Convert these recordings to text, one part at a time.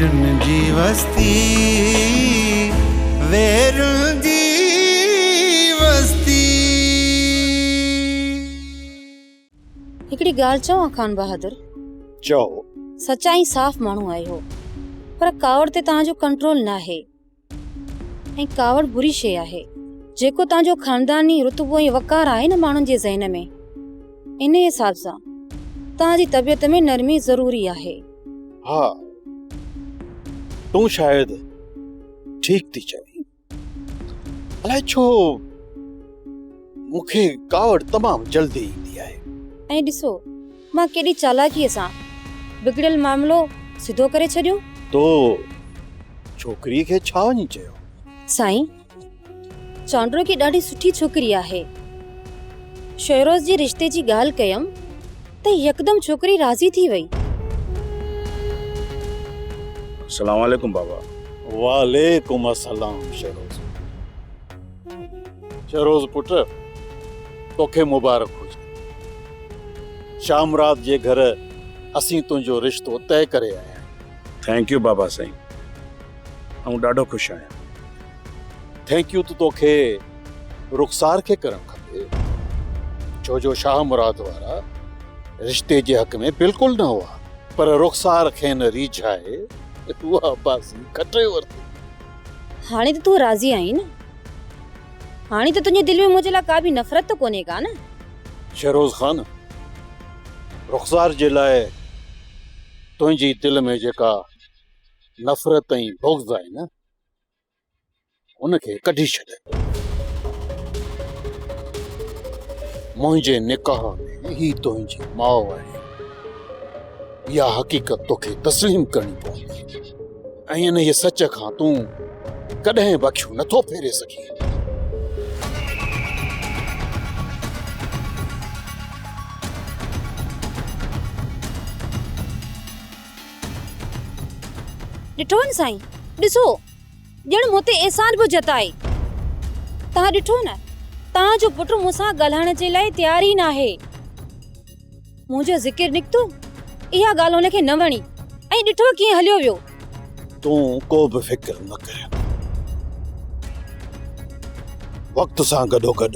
वेरुन जी वस्ती, वेरुन जी वस्ती। हिकड़ी गाल चवां खान बहादुर, चओ। सच्चाई साफ़ माण्हू आयो पर कावड़ ते तव्हांजो कंट्रोल न आहे ऐं कावड़ बुरी शइ आहे। जेको तव्हांजो खानदानी रुतबो ऐं वकार आहे न माण्हुनि जे ज़हन में, इन हिसाब सां तव्हांजी तबियत में नरमी ज़रूरी आहे। हाँ, तूं शायद ठीक थी चवी। अलाए छो मूंखे कावड़ तमाम जल्दी ईंदी आहे। ऐं ॾिसो, मां केॾी चालाकीअ सां बिगड़ियल मामलो सिधो करे छॾियो। तो छोकरी खे छा वञी चयो? साईं, चौंडरो की ॾाढी सुठी छोकरी आहे। शहरोज जे रिश्ते जी ॻाल्हि कयम त यकदम छोकरी राज़ी थी वई। अस्सलाम वालेकुम बाबा। वालेकुम अस्सलाम शहरोज। शहरोज पुट, तोखे मुबारक हुजे। शाम रात जे घर असीं तुंहिंजो रिश्तो तय करे आया। थैंक यू बाबा साईं, ऐं ॾाढो ख़ुशि आहियां। थैंक यू तो तोखे रुखसार खे करण खपे, छो जो शाह मुराद वारा रिश्ते जे हक़ में बिल्कुल न हुआ, पर रुखसार खे न रीझाए उहा बाज़ी खटे वरिती। हाणे त तूं राज़ी आई न? हाणे त तुंहिंजे दिल में मुंहिंजे लाइ का बि नफ़रत त कोन्हे का न? शहरोज खान, रुखसार जे लाइ तुंहिंजी दिल में जेका नफ़रत ऐं बुग़्ज़ आहे न, उनखे कढी छॾ। मुंहिंजे निकाह में ही तुंहिंजी माउ आहे। इहा हक़ीक़त तोखे तस्लीम करणी पवंदी ऐं इन जे सच खां तूं कॾहिं बखियूं नथो फेरे सघीं। ॾिठो न साईं, ॾिसो ॼण मूं ते एहसान बि जताए। तव्हां ॾिठो न, तव्हांजो पुटु मूंसां ॻाल्हाइण जे लाइ तयार ई न आहे। मुंहिंजो ज़िक्र निकितो, इहा ॻाल्हि हुनखे न वणी ऐं ॾिठो कीअं हलियो वियो। तूं को बि फिक्र न कर। वक्त सां गॾोगॾु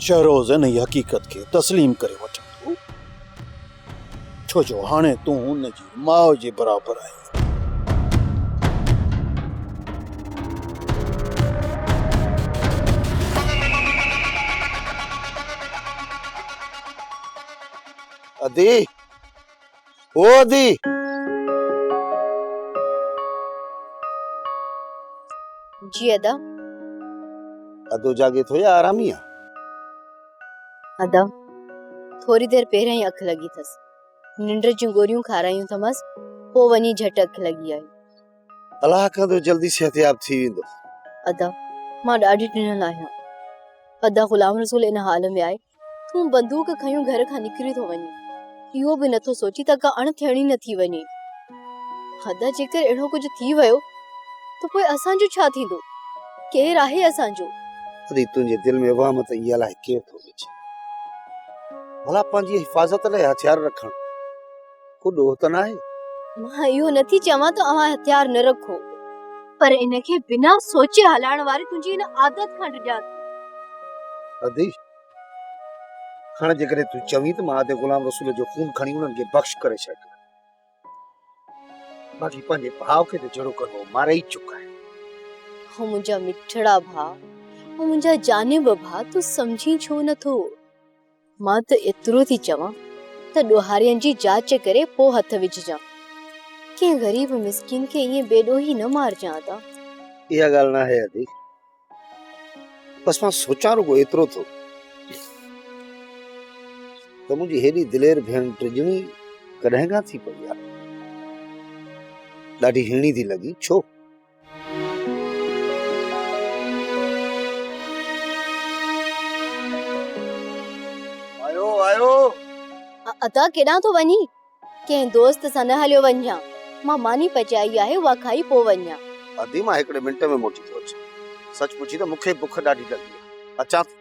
शहरोज़ इन हक़ीक़त खे तस्लीम करे वठंदो, छो जो हाणे तूं हुनजी माउ जे बराबरि आहीं। अदी, ओ अदी, जी अदा। अदो जागे थो या आरामी आहे? अदा, थोरी देर पहिरियों ई अख लगी थस। निंड जूं गोरियूं खारायूं थमस, पोइ वञी झट अख लगी आई। अलाह कंदो जल्दी सेहतियाब थी वेंदो। अदा, मां ॾाढी ॾिनल आहियां। अदा, गुलाम रसूल इन हाल में आहे, तूं बंदूक खयूं घर खां निकिरी थो वञी। इहो बि नथो सोची त का अणथियणी न थी वञे। अदा, जेकर अहिड़ो कुझु थी वियो त पोइ असांजो छा थींदो? केरु आहे असांजो? अदी, तुंहिंजे दिल में वहम त इहा अलाए केरु थो विझे। भला पंहिंजी हिफ़ाज़त लाइ हथियार रखण को ॾोह त न आहे। मां इहो नथी चवां त अव्हां हथियार न रखो, पर इनखे बिना सोचे हलाइण वारी तुंहिंजी इन आदत खां डिॼा। अदी, हाणे जेकॾहिं तूं चवीं त मां गुलाम रसूल जो खून खणी उन्हनि खे बख़्श करे छॾ। बाक़ी पंहिंजे भाउ खे त जहिड़ो करिणो मारे ई चुका आहे। हो मुंहिंजा मिठड़ा भाउ, हो मुंहिंजा जानिब भाउ, तूं सम्झी छो नथो? मां त एतिरो थी चवां त ॾोहारियनि जी जांच करे पोइ हथ विझजां। कंहिं ग़रीब मिस्किन खे ईअं बेॾोही न मारजां। था इहा ॻाल्हि न आहे अदी, बस मां सोचां रुगो एतिरो थो त मुंहिंजी हेॾी दिलेर भेण टिजणी कॾहिं खां थी पई आहे। ॾाढी हीणी थी लॻी, छो? आयो आयो। अदा, केॾां थो वञी? कंहिं दोस्त सां न हलियो वञां। मां मानी पचाई आहे, उहा खाई पोइ वञां। अदी, मां हिकिड़े मिंट में मोटी थो अचां। सच पुछी त मूंखे बुख ॾाढी लॻी आहे। अचां थो।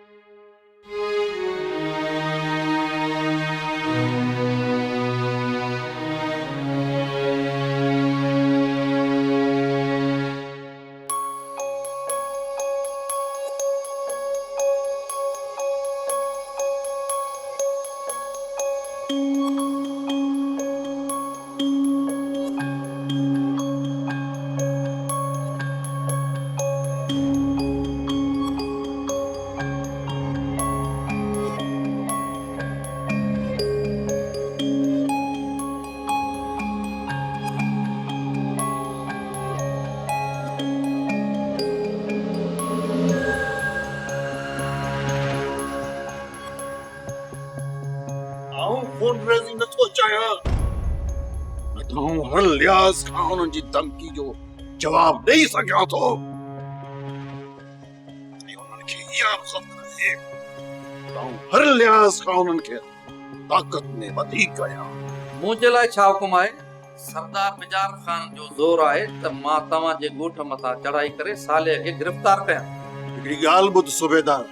हर लिहाज़ खां उन्हनि जी धमकी जो जवाब ॾेई सघां थो। ऐं उन्हनि खे इहा ख़बर आहे त हर लिहाज़ खां उन्हनि खे ताक़त में वधीक आहियां। मुंहिंजे लाइ छा हुकुम आहे? सरदार बिजार खान जो ज़ोर आहे त मां तव्हांजे ॻोठ मथां चढ़ाई करे साले खे गिरफ़्तार कयां। हिकिड़ी ॻाल्हि ॿुध सूबेदार,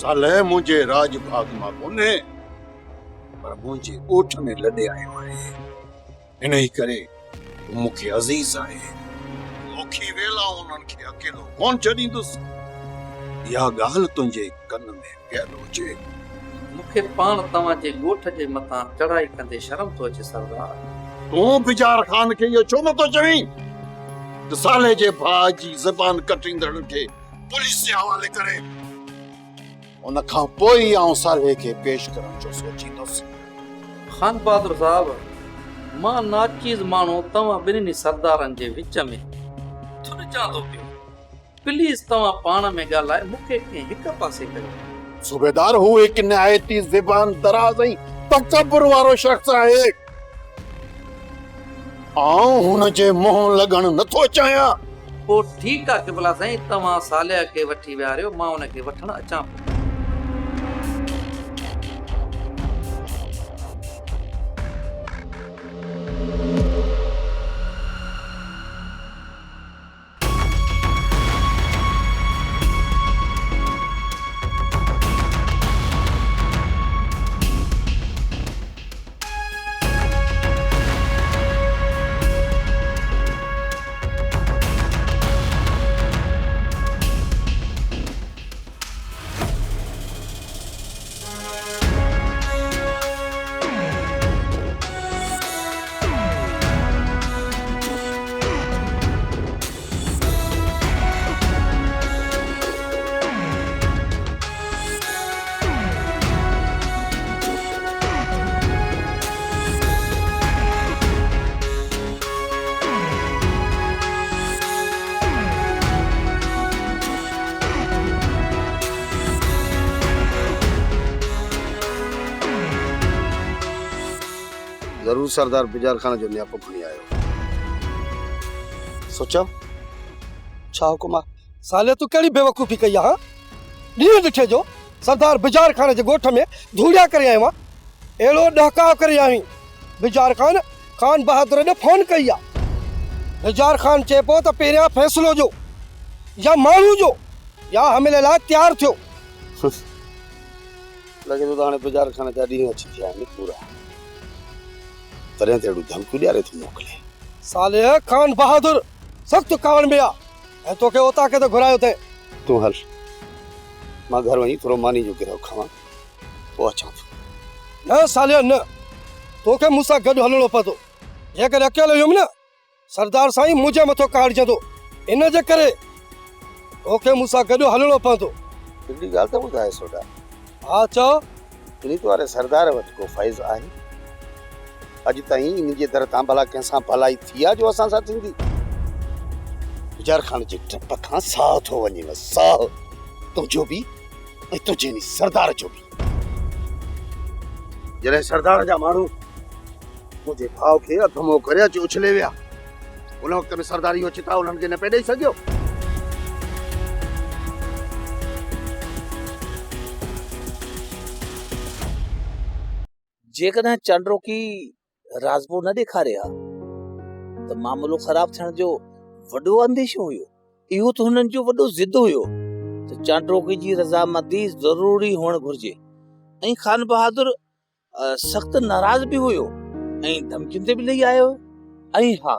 साले मुंहिंजे राज भाग मां कोन्हे, पर मुंहिंजे ॻोठ में लॾे आयो आहे। इन ई करे मूंखे अज़ीज़ आहे। औखी वेला उन्हनि खे अकेलो कोन छॾींदुसि। इहा ॻाल्हि तुंहिंजे कन में पियल हुजे। मूंखे पाण तव्हांजे ॻोठ जे मथां चढ़ाई कंदे शर्म थो अचे सरदार। तूं बिजार खान खे इहो छो नथो चवीं त साले जे भाउ जी ज़बान कटींदड़ खे पुलिस जे हवाले करे? उन खां पोइ आउं साले खे पेश करण जो सोचींदुसि। खान बहादुर साहब, मां नाचीज़ माण्हू तव्हां ॿिन्हिनि सरदारनि जे विच में थुरजां थो पियो। प्लीज़ तव्हां पाण में ॻाल्हाए मूंखे कंहिं हिक पासे कयो। सूबेदार, हू हिकु निहायती ज़बान दराज़ ऐं तकबर वारो शख़्स आहे। आउं हुन जे मुंहुं लॻण नथो चाहियां। पोइ ठीकु आहे किबला साईं, तव्हां साले खे वठी वियारियो, मां हुनखे वठण अचां पियो। जरूर सरदार बिजार खान जो न्यापो खणी आयो। सोचा छा हुकुम आहे? साले तू कहिड़ी बेवकूफ़ी कई आहे? ॾींहुं ॾिठे जो सरदार बिजार खान जे ॻोठ में धूड़िया करे आयो आहे। अहिड़ो ॾहकाव करे आहीं। बिजार खान खान बहादुर ॾे फोन कई आहे। बिजार खान चए पियो त पहिरियां फ़ैसिलो जो या माण्हू जो या हमले लाइ तयारु थियो। लॻे थो त हाणे बिजार खान जा ॾींहं अची विया आहिनि पूरा। तॾहिं त अहिड़ियूं धमकियूं ॾियारे थो मोकिले। साले खान बहादुर सख़्तु कावड़ में आहे ऐं तोखे उतां खे त घुरायो अथई। तूं हल, मां घर वञी थोरो मानी जो गिरहु खावां, पोइ अचां थो। न सालिया न, तोखे मूंसां गॾु हलणो पवंदो। जेकॾहिं अकेलो हुयुमि न, सरदार साईं मुंहिंजे मथो काढ़जंदो। इन जे करे तोखे मूंसां गॾु हलणो पवंदो। हिकिड़ी ॻाल्हि त ॿुधाए सोडा। हा चओ। इन वारे सरदार वटि को फ़ैज़ आहे? अॼु ताईं इन जे दर तां भला कंहिंसां भलाई थी आहे जो असां सां थींदी? बिजार खान जे टप खां साह थो वञेव, साह। तुंहिंजो बि ऐं तुंहिंजे इन सरदार जो बि। जॾहिं सरदार जा माण्हू मुंहिंजे भाउ खे अधमो करे अची उछले विया, उन वक़्त में सरदार इहो चिता उन्हनि खे न पे ॾेई सघियो। जेकॾहिं चांड्रोकी राज़बो न ॾेखारे हा त मामलो ख़राब थियण जो वॾो अंदेशो हुयो। इहो त हुननि जो वॾो ज़िद हुयो त चांड्रोकी जी रज़ामंदी ज़रूरी हुअण घुर्जे। ऐं खान बहादुर सख़्त नाराज़ बि हुयो ऐं धमकियुनि ते बि लही आयो। ऐं हा,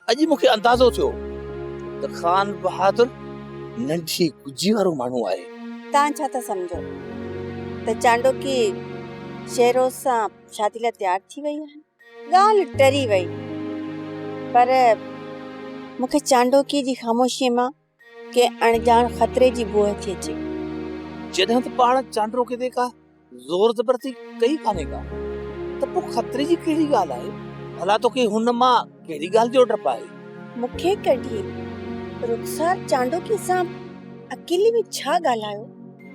अॼु मूंखे अंदाज़ो थियो त खान बहादुर नंढी गुजी वारो माण्हू आहे। तव्हां छा था सम्झो त चांडोकी शेरोज़ सां शादी लाइ तयारु थी वई आहे? ॻाल्हि टरी वई, पर मूंखे चांडोकी जी ख़ामोशीअ मां के अणजाण ख़तरे जी बूह थी अचे। जॾहिं त पाण चांड्रोकी ते का ज़ोर ज़बरदस्ती कई कान्हे का, त पोइ ख़तरे जी कहिड़ी ॻाल्हि आहे? भला तोखे हुन मां कहिड़ी ॻाल्हि जो डपु आहे? मूंखे कढी रुखसार चांडोकी सां अकेले में छा ॻाल्हायो,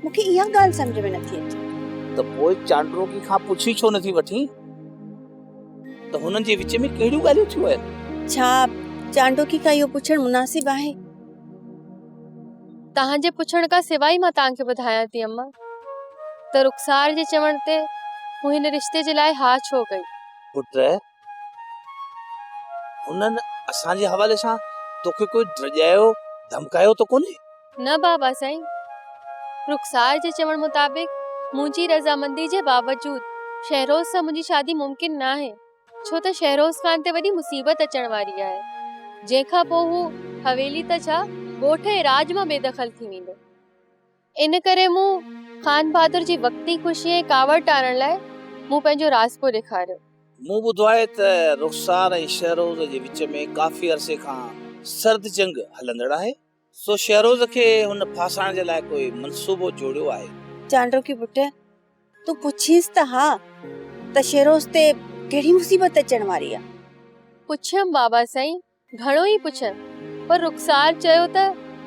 मूंखे इहा ॻाल्हि सम्झ में नथी अचे। त पोइ चांड्रोकी खां पुछी छो नथी वठी? त हुननि जे विच में कहिड़ियूं ॻाल्हियूं थियूं आहिनि? छा चांडोकी खां इहो पुछणु मुनासिब आहे? तव्हांजे पुछण खां सवाइ मां तव्हांखे ॿुधायां थी अम्मा त रुखसार जे चवण ते हू हिन रिश्ते जे लाइ हा छो कई। पुट, हुननि असांजे हवाले सां तोखे कोई ड्रॼायो धमकायो त कोन्हे? न बाबा साईं, रुखसार जे चवण मुताबिक़ मुंहिंजी रज़ामंदी जे बावजूद शहरोज सां मुंहिंजी शादी मुमकिन न आहे, छो त शहरोज खान ते वॾी मुसीबत अचण वारी आहे, जंहिंखां पोइ हू हवेली त छा ॻोठ ऐं राज मां बेदख़ल थी वेंदो। इन करे मूं खान बहादुर जी वक्ती ख़ुशी ऐं कावड़ टारण लाइ मूं पंहिंजो राज़ ॾेखारियो। मूं ॿुधो आहे त रुखसार ऐं शहरोज जे विच में काफ़ी अरसे खां सर्द जंग हलंदड़ आहे, सो शहरोज खे हुन फासाइण जे लाइ कोई मनसूबो जोड़ियो आहे। चांडोकी पुट, तूं पुछीस त हा त शहरोज ते कहिड़ी मुसीबत अचण वारी आहे? पुछियमि बाबा साईं, घणो ई पुछियमि, पर रुखसार चयो त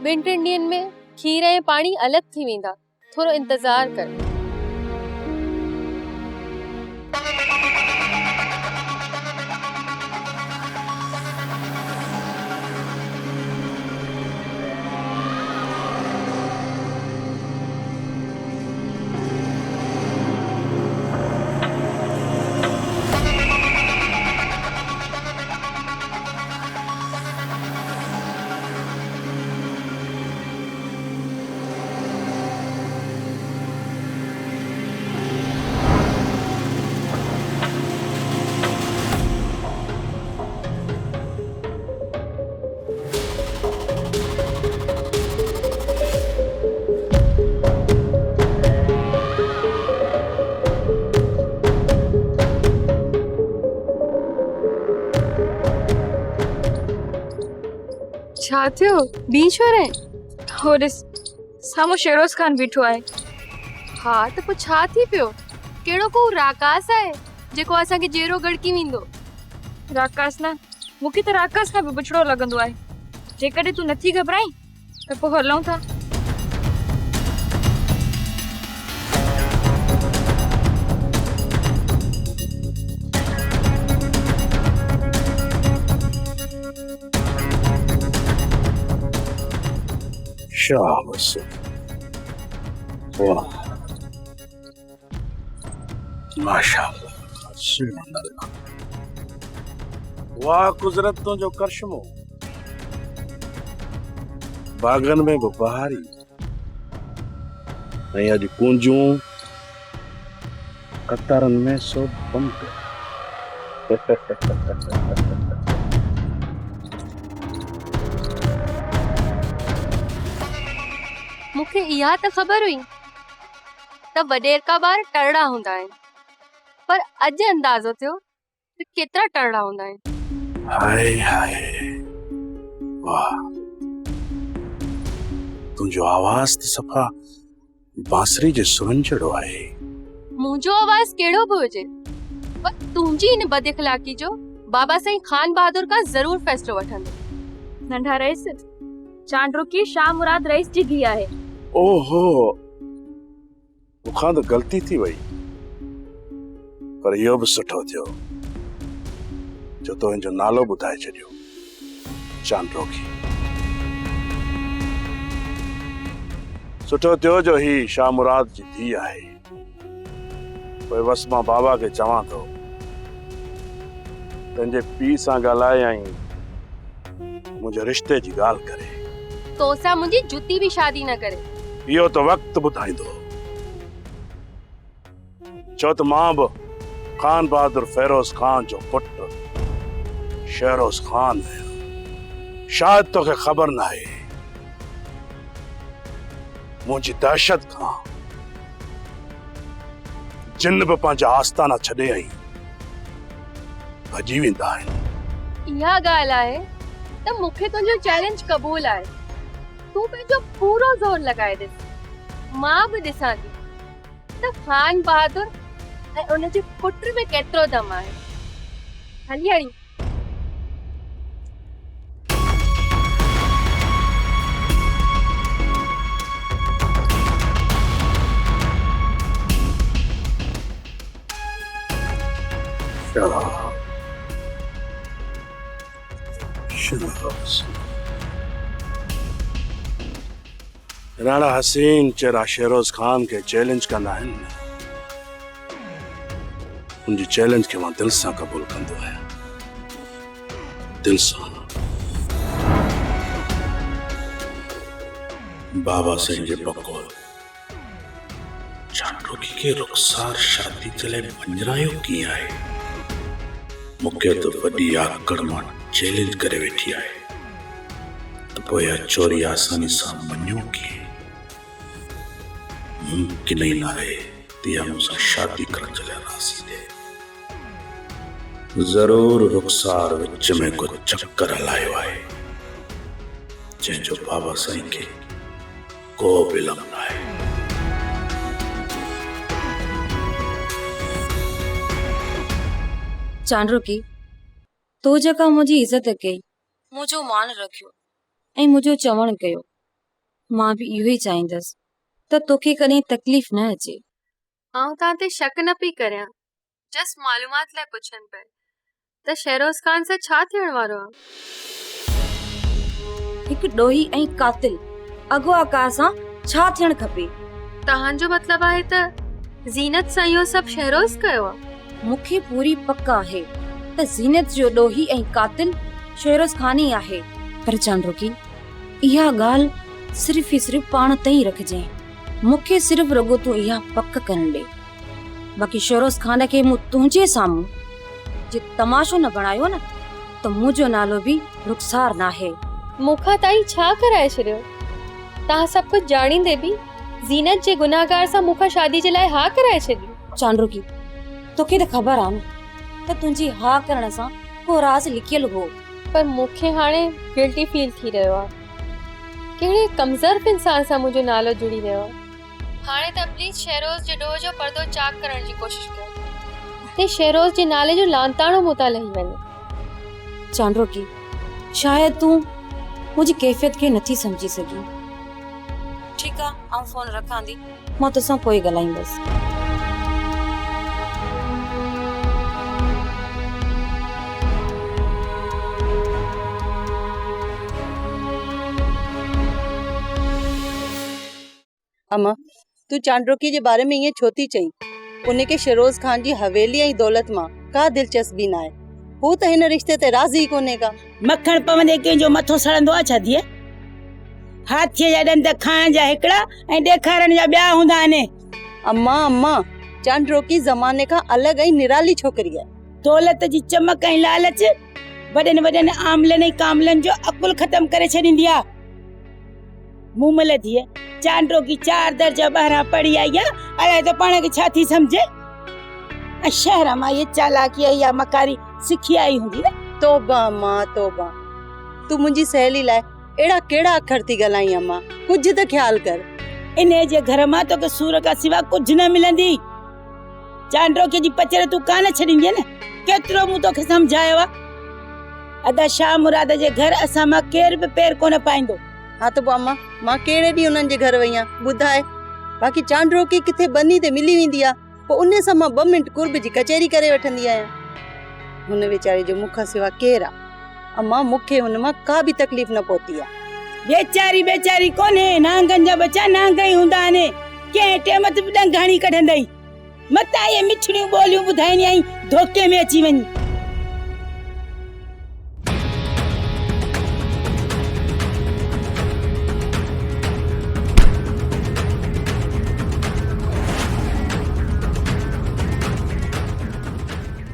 2-3 ॾींहंनि में खीर ऐं पाणी अलॻि थी वेंदा, थोरो इंतज़ार कर। छा थियो? बीच हो रहे? हो ॾिस, साम्हूं शहरोज खान बीठो आहे। हा त पोइ छा थी पियो? कहिड़ो को राकास आहे जेको असांखे जेरो गड़की वेंदो? राकास न, मूंखे त राकास खां बि बुछड़ो लॻंदो आहे। जेकॾहिं तूं नथी घबराई त पोइ हलूं था। शाबाश, वाह, माशाअल्लाह, सुभान अल्लाह, वाह कुदरतों जो करिश्मो। बागन में भी बहारी ऐं अॼु कूंजूं कतारनि में सो बंद। मूंखे इहा त ख़बर हुई त वॾेर का ॿार टरड़ा हूंदा आहिनि, पर अॼु अंदाज़ो थियो त केतिरा टरड़ा हूंदा आहिनि। हाय हाय, वाह, तुंहिंजो आवाज़ त सफ़ा बांसुरी जे सुरनि जहिड़ो आहे। मुंहिंजो आवाज़ कहिड़ो बि हुजे, पर तुंहिंजी इन बदइख़लाक़ी जो बाबा साईं खान बहादुर का ज़रूर फ़ैसिलो वठंदो। नंढा रईस, चांडोकी शाह मुराद रईस जी धीउ आहे। ओहो, मूंखां त ग़लती थी वई, पर इहो बि सुठो थियो जो तो हिनजो नालो ॿुधाए छॾियो, चांडोकी। सुठो थियो जो ही शाह मुराद जी धीउ आहे। पोइ बस मां बाबा खे चवां थो पंहिंजे पीउ सां ॻाल्हाए ऐं मुंहिंजे रिश्ते जी ॻाल्हि करे। तोसां मुंहिंजी जुती बि शादी न करे। इहो त वक़्तु ॿुधाईंदो। छो त मां बि खान बहादुर फेरोज खान जो पुटु शहरोज खान आहियां। शायदि तोखे ख़बर न आहे, मुंहिंजी दहशत खां जिन बि पंहिंजा आस्ताना छॾे आई भॼी वेंदा आहिनि। इहा ॻाल्हि आहे त मूंखे तुंहिंजो चैलेंज क़बूल आहे। तूं पंहिंजो पूरो ज़ोर लॻाए ॾिस, मां बि ॾिसां थी त खान बहादुर ऐं उनजे पुट में केतिरो दम आहे। हली हणी शहरोज राणा हसीन चेरा शेरोज खान के चैलेंज कंदा आहिनि न, उनजी चैलेंज खे मां दिल सां क़बूल कंदो आहियां, दिल सां। बाबा सिंह जे बकौल चांडोकी के रुखसार शादी जे लाइ मंजरायो कीअं आहे? मूंखे त वॾी आकड़ मां चैलेंज करे वेठी आहे, त पोइ इहा चोरी आसानी सां मञो कीअं? मुमकिन ई न आहे त इहा मूंसां शादी करण जे लाइ राज़ी थिए। ज़रूर रुखसार विच में को चक्कर हलायो आहे, जंहिंजो बाबा साईं खे को बि इल्मु न आहे। चांडोकी, तो जेका मुंहिंजी इज़त कई, मुंहिंजो मान रखियो ऐं मुंहिंजो चवण कयो, मां बि इहो ई चाहींदसि त तोखे कॾहिं तकलीफ़ न अचे। आउं तां ते शक न पई करियां, जस्ट मालूमात लाइ पुछनि पिया त शहरोज खान सां छा थियण वारो आहे। हिकु ॾोही ऐं कातिल अॻुवाकार सां छा थियण खपे? तव्हांजो मतिलबु आहे त ज़ीनत सां इहो सभु शहरोज कयो आहे? मूंखे पूरी पक आहे त ज़ीनत जो ॾोही ऐं कातिल शहरोज खान ई आहे। पर चांडोकी, इहा ॻाल्हि सिर्फ़ ई सिर्फ़ पाण ताईं रखिजांइ। मूंखे सिर्फ़ रुॻो तूं इहा पक करण ॾे। बाक़ी शहरोज खान खे मूं तुंहिंजे साम्हूं जे तमाशो न बणायो न, त मुंहिंजो नालो बि रुखसार न आहे। मूंखां ताईं छा कराए छॾियो? तव्हां सभु कुझु ॼाणींदे बि ज़ीनत जे गुनाहगार सां मूंखां शादी जे लाइ हा कराए छॾी। चांडोकी, तोखे त ख़बर आहे न त तुंहिंजी हा करण सां को राज़ लिकियल हो, पर मूंखे हाणे गिल्टी फील थी रहियो आहे। कहिड़े कमज़ोर इंसान सां मुंहिंजो नालो जुड़ी रहियो आहे। हाणे त प्लीज शहरोज जे ॾोह जो पर्दो चाक करण जी कोशिश कयो ते शहरोज जे नाले जो लांताणो मूं तां लही वञे। चांडोकी, शायदि तूं मुंहिंजी कैफ़ियत खे नथी समझी सघी। ठीकु आहे, आउं फोन रखां थी, मां तोसां पोइ ॻाल्हाईंदसि। अम्मा, तू चांडोकी जे बारे में ईअं छो थी चई? उनखे शहरोज खान जी हवेली ऐं दौलत मां का दिलचस्पी न आहे। हू त हिन रिश्ते ते राज़ी कोन्हे का। मखण पवंदे कंहिंजो मथो सड़ंदो आहे छा धीअ? हाथीअ जा ॾंद खाइण जा हिकिड़ा ऐं ॾेखारण जा ॿिया हूंदा आहिनि। अम्मा, चांडोकी ज़माने खां अलॻि ऐं निराली छोकिरी आहे। दौलत जी चमक ऐं लालच वॾनि वॾनि आमलनि ऐं कामलनि जो अकुल ख़तम करे छॾींदी आहे। मूमल धीअ, चांडोकी 4 दर्जा ॿाहिरां पढ़ी आई आहे, अलाए त पाण खे छा थी सम्झे। ऐं शहर मां ये चालाकी या मकारी सिखी आई हूंदी न। तौबा अम्मा तौबा, तू मुंहिंजी सहेली लाइ एड़ा केड़ा अखर थी ॻाल्हाई अम्मा? कुछ त ख्याल कर। इने जे घर मां तोखे सूर का सिवा कुछ न मिलंदी। चांडोकी जी पचर तू कान छॾींदी न, केतिरो मूं तोखे समझायो आहे। अदा शाह मुराद जे घर असां मां केर बि पैर कोन पाईंदो। हाँ तो अम्मा, मां कहिड़े ॾींहुं उन्हनि जे घर वई आहियां ॿुधाए? बाक़ी चांडोकी किथे बनी ते मिली वेंदी आहे, पोइ उन सां मां 2 मिंट कुर्ब जी कचहरी करे वठंदी आहियां। हुन वीचारे जो मूंखां सिवा केरु आहे? अम्मा, मूंखे हुन मां का बि तकलीफ़ न पहुती आहे। बेचारी कोन्हे, नांगनि जा बच्चा नांग ई हूंदा आहिनि। कंहिं टेम ते बि ॾंगाणी कढंदई, मतां इहे मिठड़ियूं ॿोलियूं ॿुधाईंदी आई धोखे में अची वञी।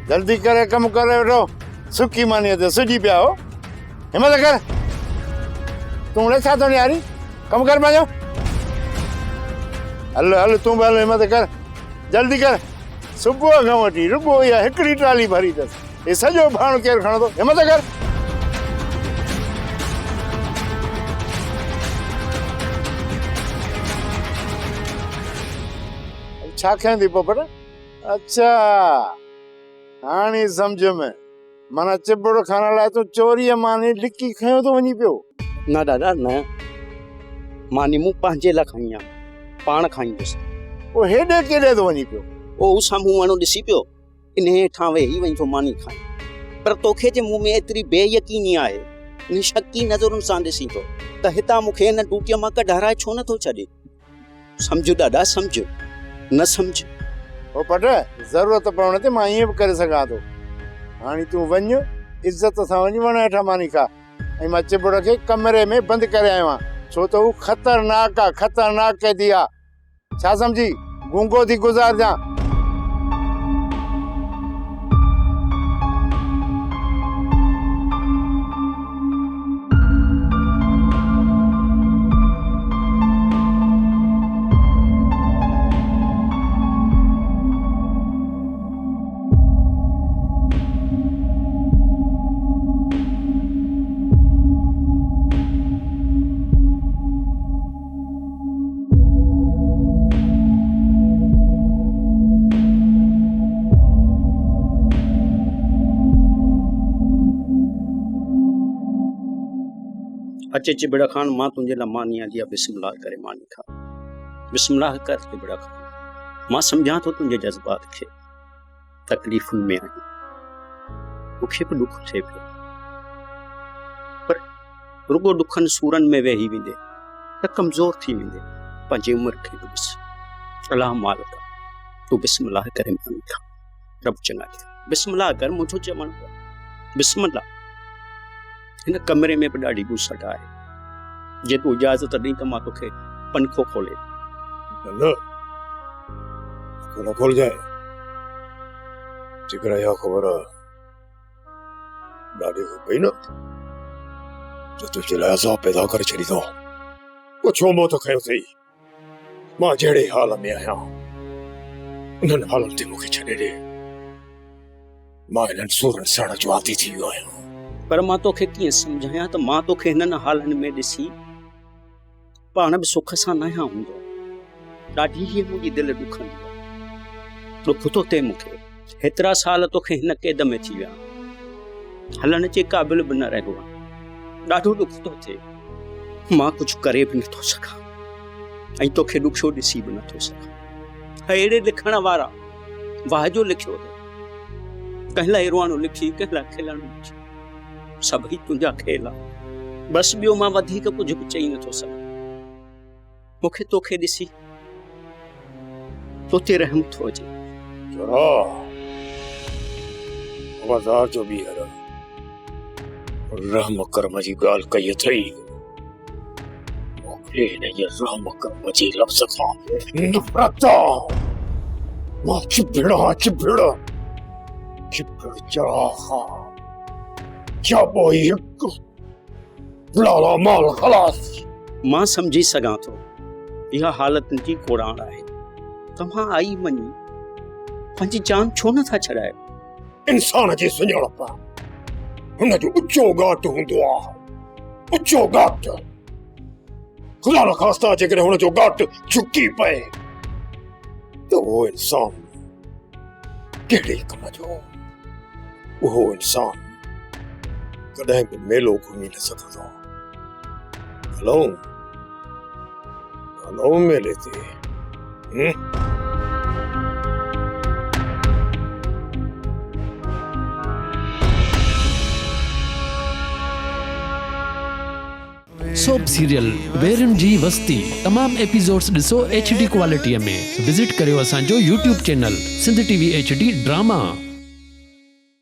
जल्दी करे कम करे वेठो, सुकी मानी ते सुजी पिया हो। हिम्मत कर, तूं ने छा तो यारी, कम कर पंहिंजो। हल तूं बि हल, हिम्मत कर, जल्दी कर। सुबुह खां वठी रुगो इहा हिकिड़ी ट्राली भरी अथसि, हे सॼो भाणो केरु खणंदो? हिम्मत कर। छा खाईं थी पोपट? अच्छा, हाणे सम्झ में, माना चिबड़ खाइण लाइ तूं चोरीअ मानी लिकी खयो थो वञी पियो? न दादा न, मानी मूं पंहिंजे लाइ खाई आहे, पाण खाईंदुसि। पोइ हेॾे केॾे थो वञी पियो? ओ साम्हूं माण्हू ॾिसी पियो, इन हेठां वेही वञी थो मानी खाई। पर तोखे जे मुंहुं में एतिरी बेयकीनी आहे इन शकी नज़रुनि सां ॾिसी थो त हितां मूंखे हिन ड्यूटीअ मां कढाराए छो नथो छॾे। सम्झ ॾाढा, सम्झ न सम्झ। ओ पट ज़रूरत पवण ते मां ईअं बि करे सघां थो। हाणे तूं वञ, इज़त सां वञ, वण हेठां मानी खा। ऐं मां चिबड़ खे कमरे में बंदि करे आयो आहियां, छो त हू ख़तरनाक आहे, ख़तरनाक कैदी आहे। छा सम्झी? गूंगो थी गुज़ारजां। अचे चिबड़ा खान, मां तुंहिंजे लाइ मानी आंदी आहे, बिस्मिल्लाह करे मानी खा। बिस्मिल्लाह कर चिबड़ा खान। मां सम्झां थो तुंहिंजे जज़्बात खे, तकलीफ़ुनि में आहीं, मूंखे बि ॾुख थिए पियो, पर रुगो ॾुखनि सूरनि में वेही वेंदे त कमज़ोर थी वेंदे। पंहिंजी उमिरि खे बि ॾिस। अलाह मालिक, तूं बिस्मिल्लाह करे मानी खा, रब चङा थिया। बिस्मिल्लाह कर, मुंहिंजो चवण बिस्मिल्लाह। हिन कमरे में भी ॾाढी बुसट आहे। जे तूं इजाज़त ॾी त मां तोखे पंखो खोले। न खोल जाए। जेकर इहा ख़बर ॾाढी पई न जो तुंहिंजे लाइ अज़ाब पैदा करे छॾी थो, पोइ छो मौत खयो अथई? मां जहिड़े हाल में आहियां उन्हनि हालनि ते मूंखे छॾे ॾे। मां हिननि सूरनि सड़ जो आदी थी वियो आहियां। पर मां तोखे कीअं सम्झायां त मां तोखे हिननि हालनि में ॾिसी पाण बि सुख सां न आहियां हूंदो। ॾाढी ई मुंहिंजी दिलि ॾुखंदी आहे। ॾुख थो थिए मूंखे, हेतिरा साल तोखे हिन क़ैद में थी विया, हलण जे क़ाबिल बि न रहियो आहे। ॾाढो ॾुख थो थिए। मां कुझु करे बि नथो सघां ऐं तोखे ॾुखियो ॾिसी बि नथो सघां। अहिड़े लिखण वारा वाह जो लिखियो अथई, कंहिं लाइ रुआणो लिखी, कंहिं लाइ खिलणो लिखी, सभई तुंहिंजा खेल आहे। बसि ॿियो मां वधीक कुझु बि चई नथो सघां। मूंखे तोखे ॾिसी तो ते रहम थो अचे। वज़ार जो बि हर रहम कर्म जी ॻाल्हि कई अथई। मूंखे हिन रहम कर्म जे लफ़्ज़ खां नफ़रत आहे। मां चिबिड़ा चिबिड़ चढ़ा जाबो हिकु लाला माल खलास। मां समझी सघां थो इहा हालतुनि जी कोड़ाण आहे। तव्हां आई वञी पंहिंजी जान छो नथा छॾायो? इंसान जी सुञाणप हुन जो ऊचो घाट हूंदो आहे। ऊचो घाट ख़ुदा न ख़ास्ता जेकॾहिं हुन जो घाट झुकी पए त उहो इंसान कहिड़े कम जो? उहो इंसान कॾहिं बि मेलो घुमी न सघंदो। हलो हलो मेले ते। सोप सीरियल वेरन जी वस्ती तमाम एपिसोड्स ॾिसो HD क्वालिटीअ में। विजिट करियो असांजो YouTube channel Sindh TV HD drama.